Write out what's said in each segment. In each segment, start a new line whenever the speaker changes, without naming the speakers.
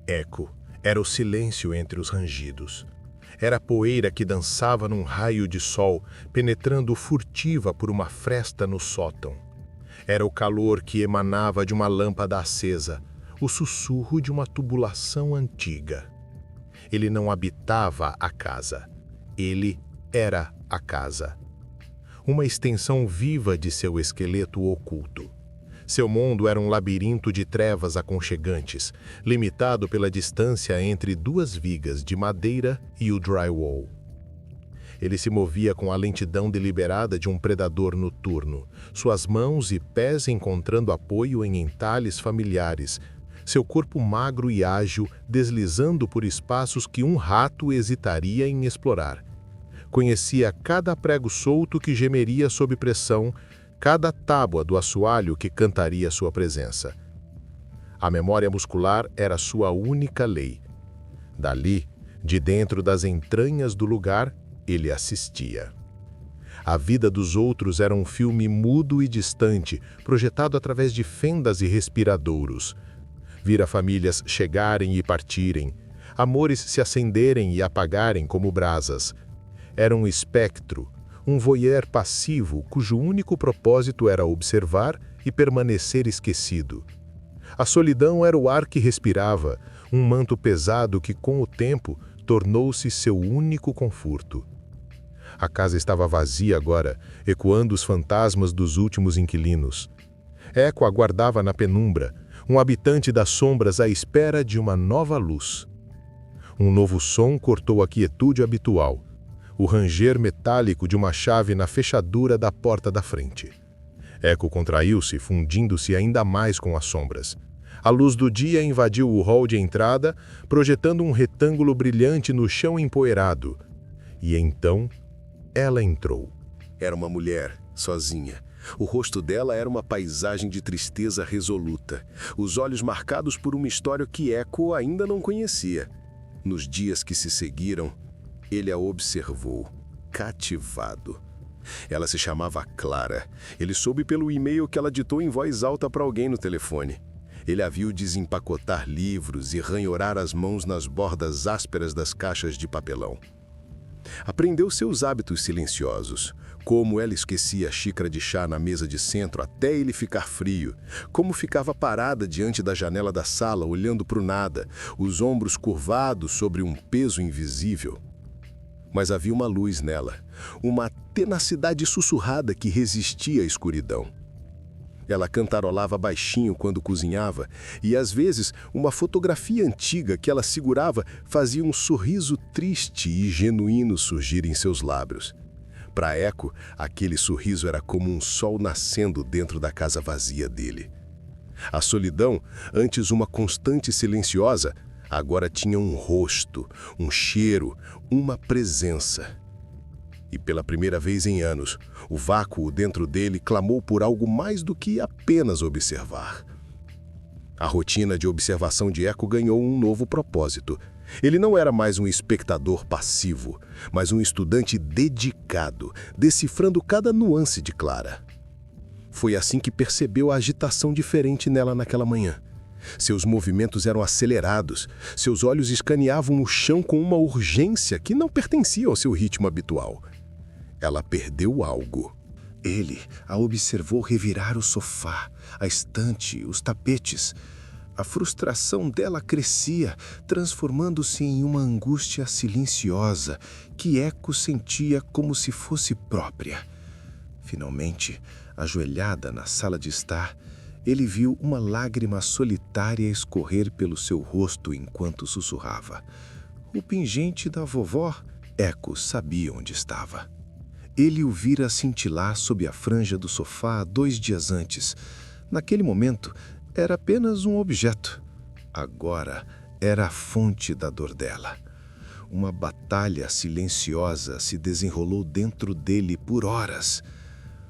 Eco era o silêncio entre os rangidos. Era a poeira que dançava num raio de sol, penetrando furtiva por uma fresta no sótão. Era o calor que emanava de uma lâmpada acesa, o sussurro de uma tubulação antiga. Ele não habitava a casa. Ele era a casa. Uma extensão viva de seu esqueleto oculto. Seu mundo era um labirinto de trevas aconchegantes, limitado pela distância entre duas vigas de madeira e o drywall. Ele se movia com a lentidão deliberada de um predador noturno, suas mãos e pés encontrando apoio em entalhes familiares, seu corpo magro e ágil deslizando por espaços que um rato hesitaria em explorar. Conhecia cada prego solto que gemeria sob pressão, cada tábua do assoalho que cantaria sua presença. A memória muscular era sua única lei. Dali, de dentro das entranhas do lugar, ele assistia. A vida dos outros era um filme mudo e distante, projetado através de fendas e respiradouros. Vira famílias chegarem e partirem, amores se acenderem e apagarem como brasas. Era um espectro, um voyeur passivo cujo único propósito era observar e permanecer esquecido. A solidão era o ar que respirava, um manto pesado que, com o tempo, tornou-se seu único conforto. A casa estava vazia agora, ecoando os fantasmas dos últimos inquilinos. Eco aguardava na penumbra, um habitante das sombras à espera de uma nova luz. Um novo som cortou a quietude habitual. O ranger metálico de uma chave na fechadura da porta da frente. Eco contraiu-se, fundindo-se ainda mais com as sombras. A luz do dia invadiu o hall de entrada, projetando um retângulo brilhante no chão empoeirado. E então, ela entrou.
Era uma mulher, sozinha. O rosto dela era uma paisagem de tristeza resoluta, os olhos marcados por uma história que Eco ainda não conhecia. Nos dias que se seguiram, ele a observou, cativado. Ela se chamava Clara. Ele soube pelo e-mail que ela ditou em voz alta para alguém no telefone. Ele a viu desempacotar livros e ranhorar as mãos nas bordas ásperas das caixas de papelão. Aprendeu seus hábitos silenciosos, como ela esquecia a xícara de chá na mesa de centro até ele ficar frio, como ficava parada diante da janela da sala olhando para o nada, os ombros curvados sobre um peso invisível. Mas havia uma luz nela, uma tenacidade sussurrada que resistia à escuridão. Ela cantarolava baixinho quando cozinhava e, às vezes, uma fotografia antiga que ela segurava fazia um sorriso triste e genuíno surgir em seus lábios. Para Eco, aquele sorriso era como um sol nascendo dentro da casa vazia dele. A solidão, antes uma constante silenciosa, agora tinha um rosto, um cheiro, uma presença. E pela primeira vez em anos, o vácuo dentro dele clamou por algo mais do que apenas observar. A rotina de observação de Eco ganhou um novo propósito. Ele não era mais um espectador passivo, mas um estudante dedicado, decifrando cada nuance de Clara. Foi assim que percebeu a agitação diferente nela naquela manhã. Seus movimentos eram acelerados, seus olhos escaneavam o chão com uma urgência que não pertencia ao seu ritmo habitual. Ela perdeu algo. Ele a observou revirar o sofá, a estante, os tapetes. A frustração dela crescia, transformando-se em uma angústia silenciosa que Eco sentia como se fosse própria. Finalmente, ajoelhada na sala de estar, ele viu uma lágrima solitária escorrer pelo seu rosto enquanto sussurrava. O pingente da vovó, Eco sabia onde estava. Ele o vira cintilar sob a franja do sofá 2 dias antes. Naquele momento, era apenas um objeto. Agora, era a fonte da dor dela. Uma batalha silenciosa se desenrolou dentro dele por horas.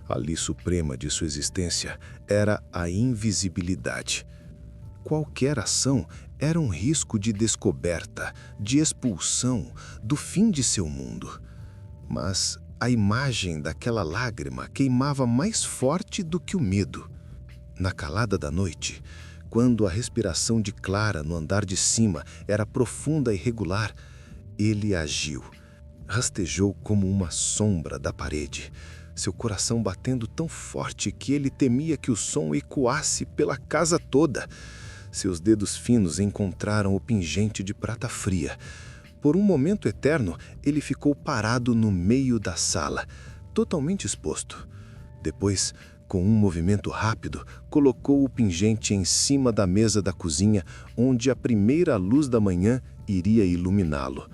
A lei suprema de sua existência era a invisibilidade. Qualquer ação era um risco de descoberta, de expulsão, do fim de seu mundo. Mas a imagem daquela lágrima queimava mais forte do que o medo. Na calada da noite, Quando a respiração de Clara no andar de cima era profunda e regular, ele agiu. Rastejou como uma sombra da parede, seu coração batendo tão forte que ele temia que o som ecoasse pela casa toda. Seus dedos finos encontraram o pingente de prata fria. Por um momento eterno, ele ficou parado no meio da sala, totalmente exposto. Depois, com um movimento rápido, colocou o pingente em cima da mesa da cozinha, onde a primeira luz da manhã iria iluminá-lo.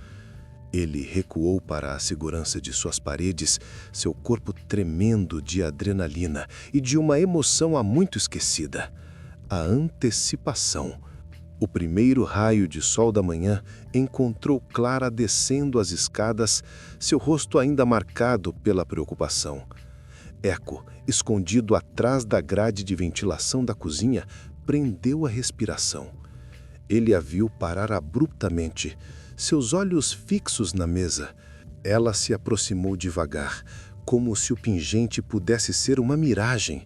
Ele recuou para a segurança de suas paredes, seu corpo tremendo de adrenalina e de uma emoção há muito esquecida. A antecipação. O primeiro raio de sol da manhã encontrou Clara descendo as escadas, seu rosto ainda marcado pela preocupação. Eco, escondido atrás da grade de ventilação da cozinha, prendeu a respiração. Ele a viu parar abruptamente, seus olhos fixos na mesa. Ela se aproximou devagar, como se o pingente pudesse ser uma miragem.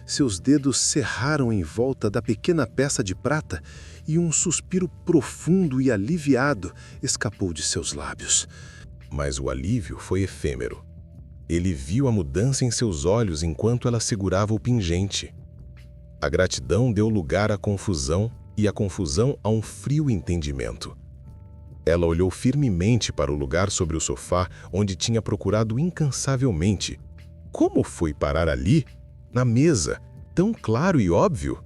Seus dedos cerraram em volta da pequena peça de prata e um suspiro profundo e aliviado escapou de seus lábios.
Mas o alívio foi efêmero. Ele viu a mudança em seus olhos enquanto ela segurava o pingente. A gratidão deu lugar à confusão e a confusão a um frio entendimento. Ela olhou firmemente para o lugar sobre o sofá onde tinha procurado incansavelmente. Como foi parar ali? Na mesa, tão claro e óbvio?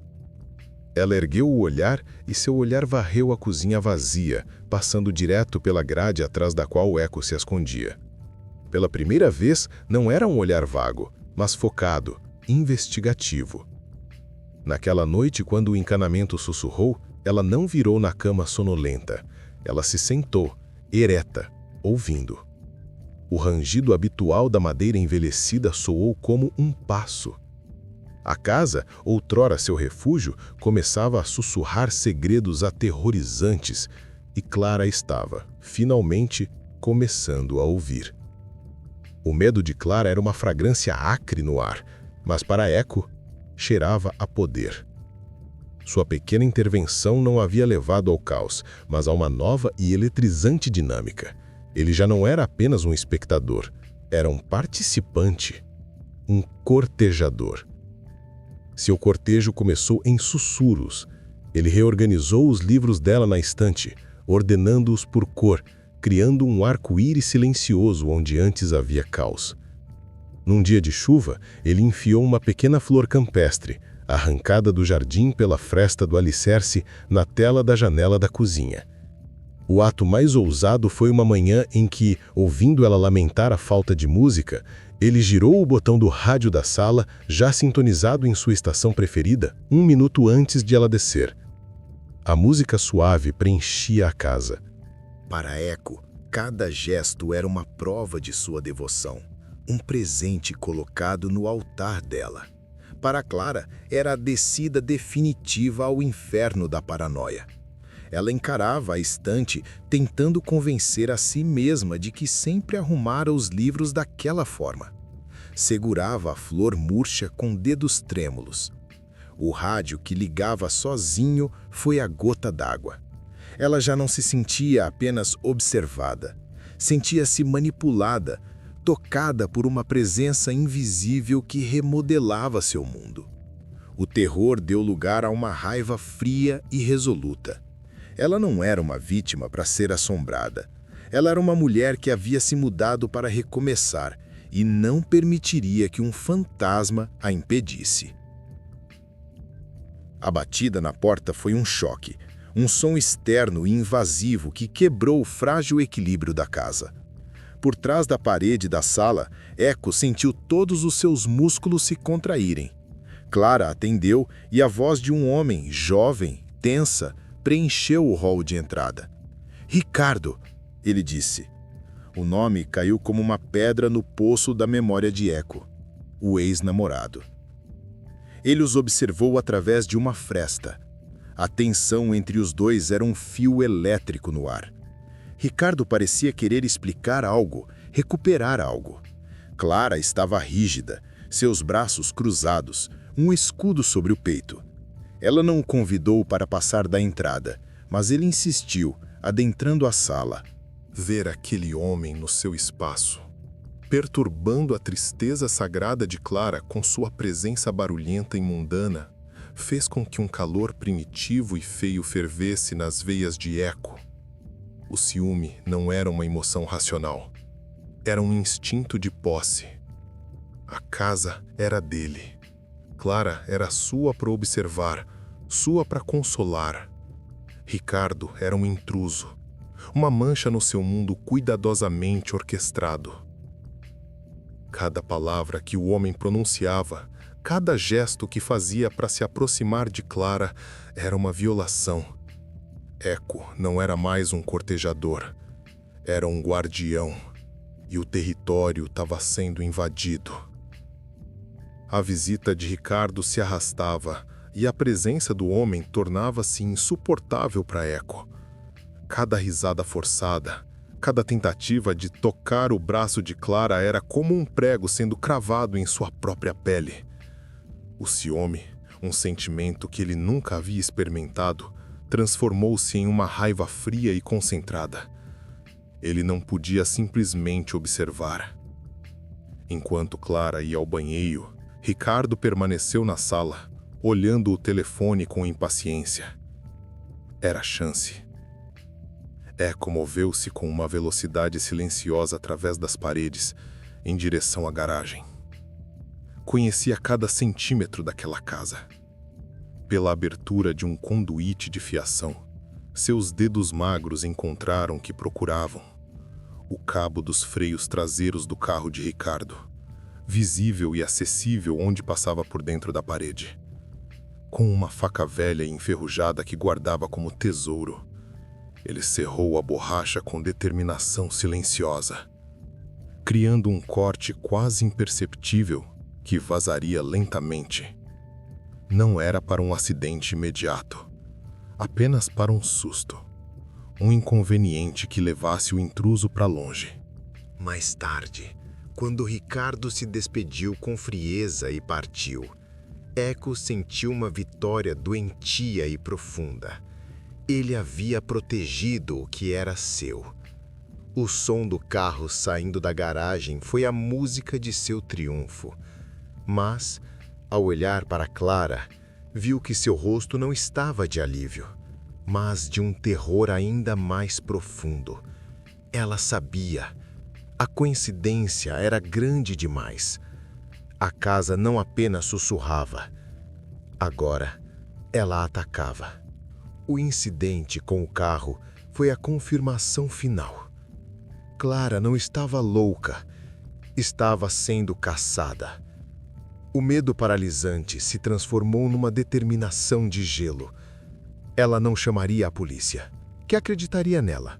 Ela ergueu o olhar e seu olhar varreu a cozinha vazia, passando direto pela grade atrás da qual Eco se escondia. Pela primeira vez, não era um olhar vago, mas focado, investigativo. Naquela noite, quando o encanamento sussurrou, ela não virou na cama sonolenta. Ela se sentou, ereta, ouvindo. O rangido habitual da madeira envelhecida soou como um passo. A casa, outrora seu refúgio, começava a sussurrar segredos aterrorizantes e Clara estava, finalmente, começando a ouvir. O medo de Clara era uma fragrância acre no ar, mas para Eco, cheirava a poder. Sua pequena intervenção não havia levado ao caos, mas a uma nova e eletrizante dinâmica. Ele já não era apenas um espectador, era um participante, um cortejador. Seu cortejo começou em sussurros. Ele reorganizou os livros dela na estante, ordenando-os por cor, criando um arco-íris silencioso onde antes havia caos. Num dia de chuva, ele enfiou uma pequena flor campestre, arrancada do jardim pela fresta do alicerce, na tela da janela da cozinha. O ato mais ousado foi uma manhã em que, ouvindo ela lamentar a falta de música, ele girou o botão do rádio da sala, já sintonizado em sua estação preferida, 1 minuto antes de ela descer. A música suave preenchia a casa.
Para Eco, cada gesto era uma prova de sua devoção, um presente colocado no altar dela. Para Clara, era a descida definitiva ao inferno da paranoia. Ela encarava a estante, tentando convencer a si mesma de que sempre arrumara os livros daquela forma. Segurava a flor murcha com dedos trêmulos. O rádio que ligava sozinho foi a gota d'água. Ela já não se sentia apenas observada. Sentia-se manipulada, tocada por uma presença invisível que remodelava seu mundo. O terror deu lugar a uma raiva fria e resoluta. Ela não era uma vítima para ser assombrada. Ela era uma mulher que havia se mudado para recomeçar e não permitiria que um fantasma a impedisse. A batida na porta foi um choque, um som externo e invasivo que quebrou o frágil equilíbrio da casa. Por trás da parede da sala, Eco sentiu todos os seus músculos se contraírem. Clara atendeu e a voz de um homem, jovem, tensa, preencheu o hall de entrada. "Ricardo", ele disse. O nome caiu como uma pedra no poço da memória de Eco, o ex-namorado. Ele os observou através de uma fresta. A tensão entre os dois era um fio elétrico no ar. Ricardo parecia querer explicar algo, recuperar algo. Clara estava rígida, seus braços cruzados, um escudo sobre o peito. Ela não o convidou para passar da entrada, mas ele insistiu, adentrando a sala.
Ver aquele homem no seu espaço, perturbando a tristeza sagrada de Clara com sua presença barulhenta e mundana, fez com que um calor primitivo e feio fervesse nas veias de Eco. O ciúme não era uma emoção racional. Era um instinto de posse. A casa era dele. Clara era sua para observar, sua para consolar. Ricardo era um intruso, uma mancha no seu mundo cuidadosamente orquestrado. Cada palavra que o homem pronunciava, cada gesto que fazia para se aproximar de Clara era uma violação. Eco não era mais um cortejador, era um guardião, e o território estava sendo invadido. A visita de Ricardo se arrastava, e a presença do homem tornava-se insuportável para Eco. Cada risada forçada, cada tentativa de tocar o braço de Clara era como um prego sendo cravado em sua própria pele. O ciúme, um sentimento que ele nunca havia experimentado, transformou-se em uma raiva fria e concentrada. Ele não podia simplesmente observar. Enquanto Clara ia ao banheiro, Ricardo permaneceu na sala, olhando o telefone com impaciência. Era a chance. Eco moveu-se com uma velocidade silenciosa através das paredes, em direção à garagem. Conhecia cada centímetro daquela casa. Pela abertura de um conduíte de fiação, seus dedos magros encontraram o que procuravam: o cabo dos freios traseiros do carro de Ricardo, visível e acessível onde passava por dentro da parede. Com uma faca velha e enferrujada que guardava como tesouro, ele cerrou a borracha com determinação silenciosa, criando um corte quase imperceptível que vazaria lentamente. Não era para um acidente imediato, apenas para um susto, um inconveniente que levasse o intruso para longe.
Mais tarde, quando Ricardo se despediu com frieza e partiu, Eco sentiu uma vitória doentia e profunda. Ele havia protegido o que era seu. O som do carro saindo da garagem foi a música de seu triunfo. Mas, ao olhar para Clara, viu que seu rosto não estava de alívio, mas de um terror ainda mais profundo. Ela sabia. A coincidência era grande demais. A casa não apenas sussurrava. Agora, ela atacava. O incidente com o carro foi a confirmação final. Clara não estava louca. Estava sendo caçada. O medo paralisante se transformou numa determinação de gelo. Ela não chamaria a polícia, que acreditaria nela.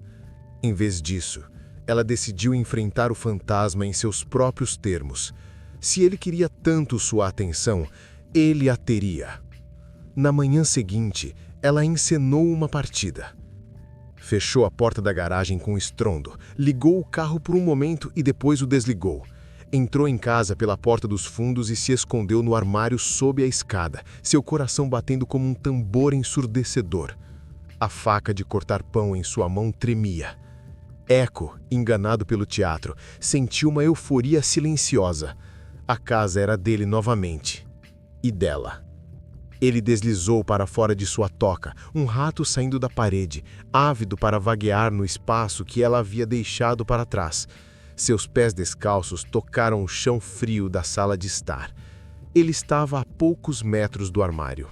Em vez disso, ela decidiu enfrentar o fantasma em seus próprios termos. Se ele queria tanto sua atenção, ele a teria. Na manhã seguinte, ela encenou uma partida. Fechou a porta da garagem com estrondo, ligou o carro por um momento e depois o desligou. Entrou em casa pela porta dos fundos e se escondeu no armário sob a escada, seu coração batendo como um tambor ensurdecedor. A faca de cortar pão em sua mão tremia. Eco, enganado pelo teatro, sentiu uma euforia silenciosa. A casa era dele novamente. E dela. Ele deslizou para fora de sua toca, um rato saindo da parede, ávido para vaguear no espaço que ela havia deixado para trás. Seus pés descalços tocaram o chão frio da sala de estar. Ele estava a poucos metros do armário.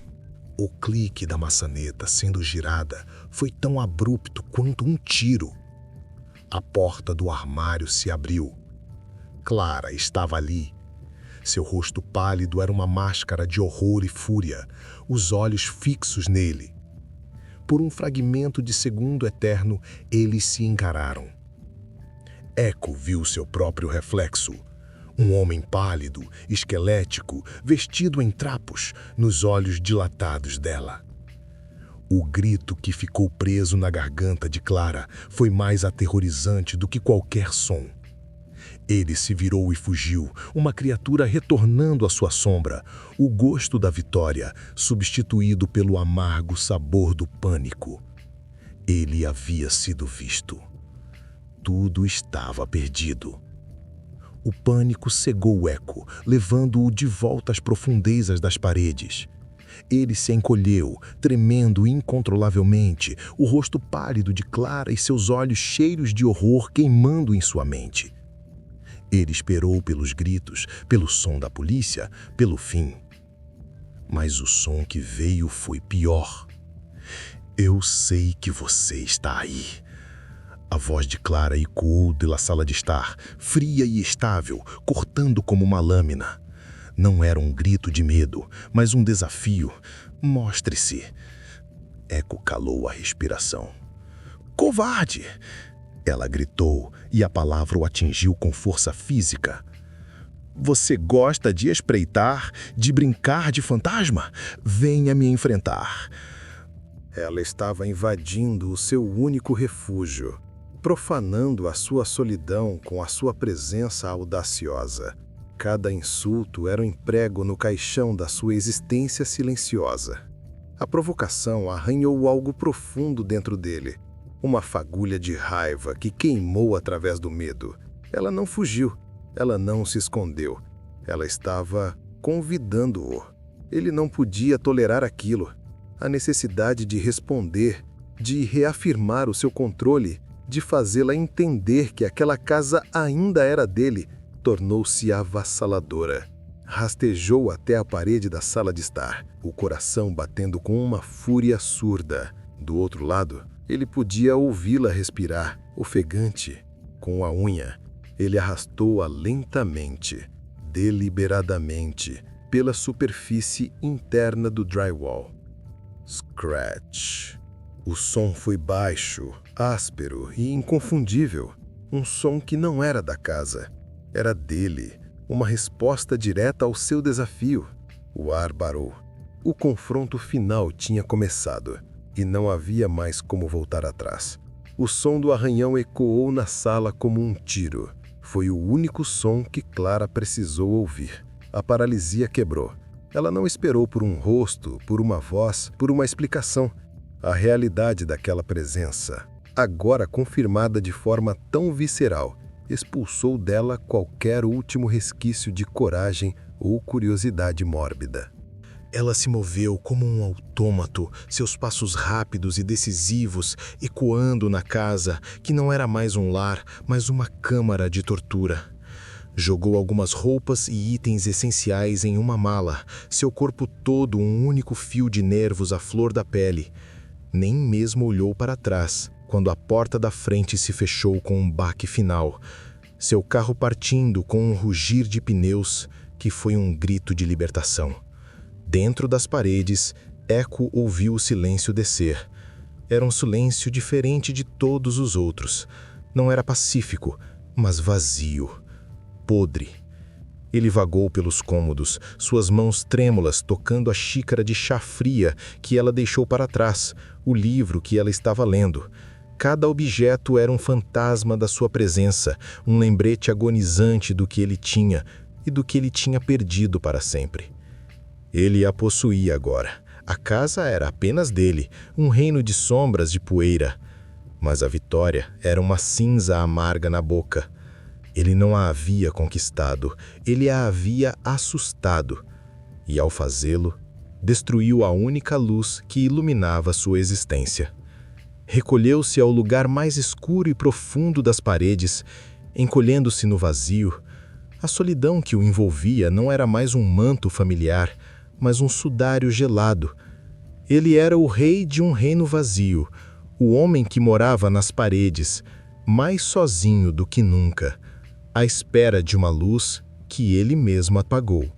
O clique da maçaneta sendo girada foi tão abrupto quanto um tiro. A porta do armário se abriu. Clara estava ali. Seu rosto pálido era uma máscara de horror e fúria, os olhos fixos nele. Por um fragmento de segundo eterno, eles se encararam. Eco viu seu próprio reflexo. Um homem pálido, esquelético, vestido em trapos, nos olhos dilatados dela. O grito que ficou preso na garganta de Clara foi mais aterrorizante do que qualquer som. Ele se virou e fugiu, uma criatura retornando à sua sombra, o gosto da vitória substituído pelo amargo sabor do pânico. Ele havia sido visto. Tudo estava perdido. O pânico cegou Echo, levando-o de volta às profundezas das paredes. Ele se encolheu, tremendo incontrolavelmente, o rosto pálido de Clara e seus olhos cheios de horror queimando em sua mente. Ele esperou pelos gritos, pelo som da polícia, pelo fim. Mas o som que veio foi pior. Eu sei que você está aí. A voz de Clara ecoou da sala de estar, fria e estável, cortando como uma lâmina. Não era um grito de medo, mas um desafio. Mostre-se. Echo calou a respiração. Covarde! Ela gritou e a palavra o atingiu com força física. Você gosta de espreitar, de brincar de fantasma? Venha me enfrentar.
Ela estava invadindo o seu único refúgio, profanando a sua solidão com a sua presença audaciosa. Cada insulto era um prego no caixão da sua existência silenciosa. A provocação arranhou algo profundo dentro dele, uma fagulha de raiva que queimou através do medo. Ela não fugiu, ela não se escondeu. Ela estava convidando-o. Ele não podia tolerar aquilo. A necessidade de responder, de reafirmar o seu controle, de fazê-la entender que aquela casa ainda era dele, tornou-se avassaladora. Rastejou até a parede da sala de estar, o coração batendo com uma fúria surda. Do outro lado, ele podia ouvi-la respirar, ofegante. Com a unha, ele arrastou-a lentamente, deliberadamente, pela superfície interna do drywall. Scratch. O som foi baixo, áspero e inconfundível. Um som que não era da casa. Era dele, uma resposta direta ao seu desafio. O ar barou. O confronto final tinha começado, e não havia mais como voltar atrás. O som do arranhão ecoou na sala como um tiro. Foi o único som que Clara precisou ouvir. A paralisia quebrou. Ela não esperou por um rosto, por uma voz, por uma explicação. A realidade daquela presença, agora confirmada de forma tão visceral, expulsou dela qualquer último resquício de coragem ou curiosidade mórbida.
Ela se moveu como um autômato, seus passos rápidos e decisivos ecoando na casa, que não era mais um lar, mas uma câmara de tortura. Jogou algumas roupas e itens essenciais em uma mala, seu corpo todo um único fio de nervos à flor da pele. Nem mesmo olhou para trás, quando a porta da frente se fechou com um baque final. Seu carro partindo com um rugir de pneus, que foi um grito de libertação. Dentro das paredes, Echo ouviu o silêncio descer. Era um silêncio diferente de todos os outros. Não era pacífico, mas vazio. Podre. Ele vagou pelos cômodos, suas mãos trêmulas tocando a xícara de chá fria que ela deixou para trás, o livro que ela estava lendo. Cada objeto era um fantasma da sua presença, um lembrete agonizante do que ele tinha e do que ele tinha perdido para sempre. Ele a possuía agora. A casa era apenas dele, um reino de sombras de poeira. Mas a vitória era uma cinza amarga na boca. Ele não a havia conquistado, ele a havia assustado. E ao fazê-lo, destruiu a única luz que iluminava sua existência. Recolheu-se ao lugar mais escuro e profundo das paredes, encolhendo-se no vazio. A solidão que o envolvia não era mais um manto familiar, mas um sudário gelado. Ele era o rei de um reino vazio, o homem que morava nas paredes, mais sozinho do que nunca, à espera de uma luz que ele mesmo apagou.